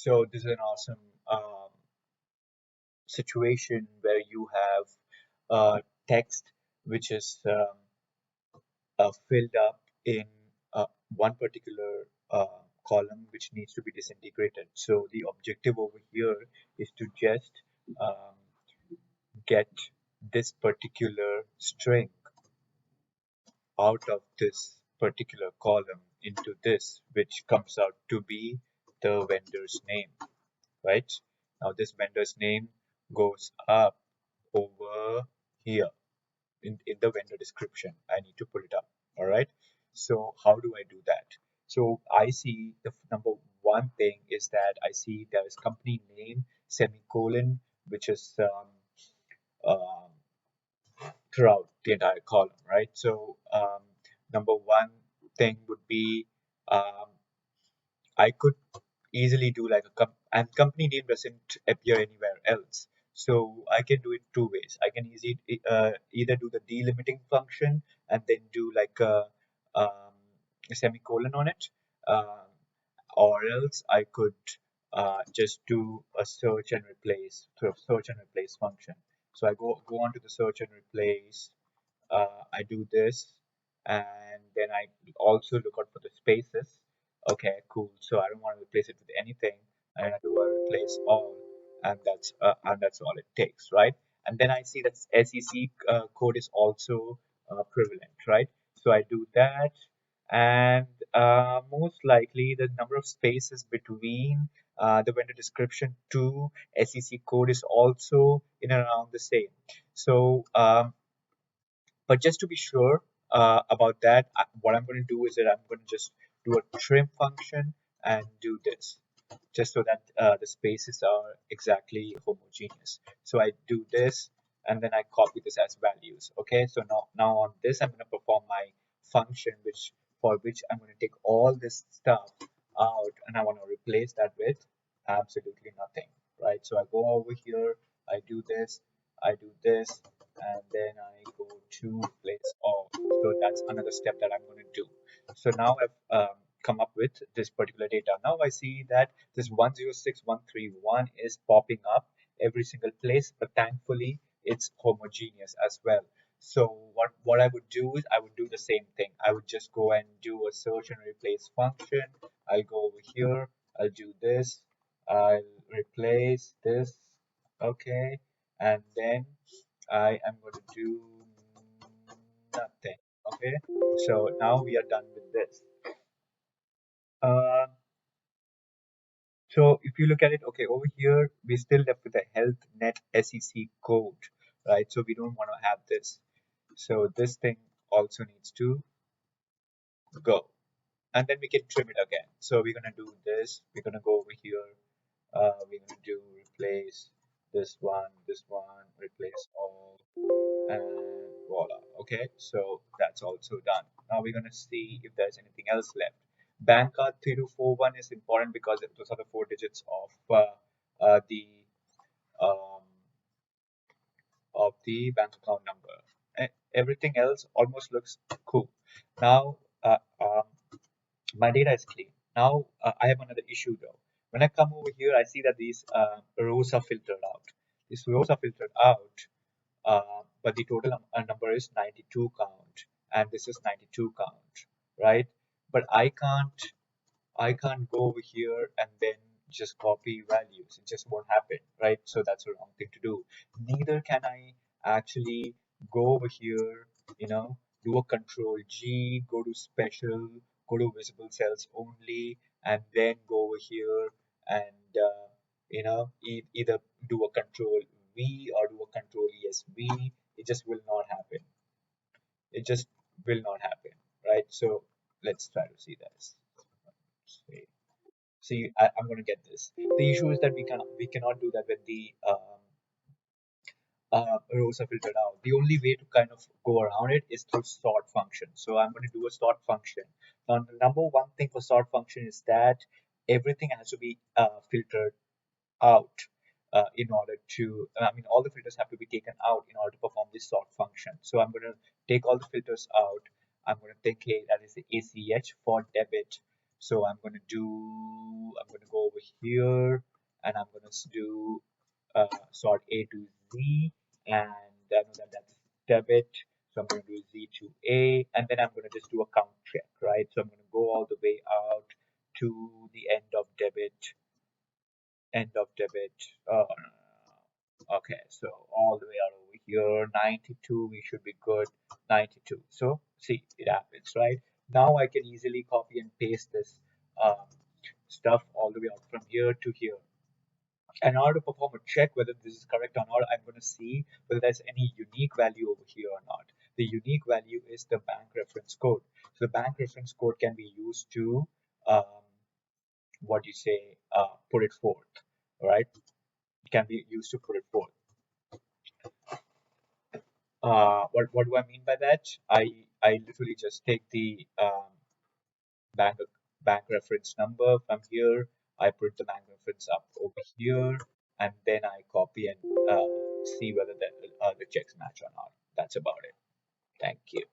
So this is an awesome situation where you have text which is filled up in one particular column which needs to be disintegrated. So the objective over here is to just um, get this particular string out of this particular column into this, which comes out to be the vendor's name, right? Now this vendor's name goes up over here in the vendor description. I need to put it up. All right. So how do I do that? So I see the number one thing is that I see there is company name semicolon, which is um, throughout the entire column, right? So number one thing would be um, I could easily do like and company name doesn't appear anywhere else. So I can do it two ways. I can either do the delimiting function and then do like a semicolon on it, um, or else I could just do a search and replace sort of search and replace function. So I go on to the search and replace. I do this, and then I also look out for the spaces. Okay, cool. So I don't want to replace it with anything. I do a replace all, and that's all it takes, right? And then I see that SEC code is also prevalent, right? So I do that, and most likely the number of spaces between the vendor description to SEC code is also in and around the same. So but just to be sure about that, what I'm going to do is that I'm going to just do a trim function and do this, just so that the spaces are exactly homogeneous. So I do this and then I copy this as values. Okay, so now on this, I'm going to perform my function, for which I'm going to take all this stuff out and I want to replace that with absolutely nothing, right? So I go over here, I do this, I do this, and then I go to place all. So that's another step that I'm going to do. So now I've come up with this particular data. Now I see that this 106131 is popping up every single place, but thankfully it's homogeneous as well. So what I would do is I would do the same thing. I would just go and do a search and replace function. I'll go over here, I'll do this, I'll replace this, okay, and then I am going to do nothing. Okay, so now we are done with this. Uh, so if you look at it, okay, over here we still left with the health net SEC code, right? So we don't want to have this. So this thing also needs to go, and then we can trim it again. So we're gonna do this. We're gonna go over here. We're gonna do replace this one, replace all, and voila. Okay, so that's also done. Now we're going to see if there's anything else left. Bank card 3241 is important because those are the four digits the um, of the bank account number. And everything else almost looks cool. Now my data is clean. Now I have another issue though. When I come over here, I see that these rows are filtered out. These rows are filtered out, but the total number is 92 count, and this is 92 count, right? But I can't go over here and then just copy values. It just won't happen, right? So that's a wrong thing to do. Neither can I actually go over here, do a control G, go to special, go to visible cells only, and then go over here and either do a control V or do a control ESV. It just will not happen. It just will not happen, right? So let's try to see this. See, I'm going to get this. The issue is that we cannot do that when the rows are filtered out. The only way to kind of go around it is through sort function. So I'm going to do a sort function. Now, the number one thing for sort function is that everything has to be filtered out in order to, I mean, all the filters have to be taken out in order to perform this sort function. So I'm going to take all the filters out. I'm going to take that is the ACH for debit. So I'm going to go over here and I'm going to do sort A to Z, and I know that that's debit. So I'm going to do Z to A, and then I'm going to just do a count check, right? So I'm going to go all the way out to the end of debit. Okay, so all the way out over here, 92, we should be good, 92. So see, it happens, right? Now I can easily copy and paste this um, stuff all the way out from here to here. And in order to perform a check whether this is correct or not, I'm going to see whether there's any unique value over here or not. The unique value is the bank reference code. So the bank reference code can be used to, what do you say, put it forth, all right? It can be used to put it forth. What do I mean by that? I literally just take the bank bank reference number from here. I put the bank reference up over here, and then I copy and see whether the checks match or not. That's about it. Thank you.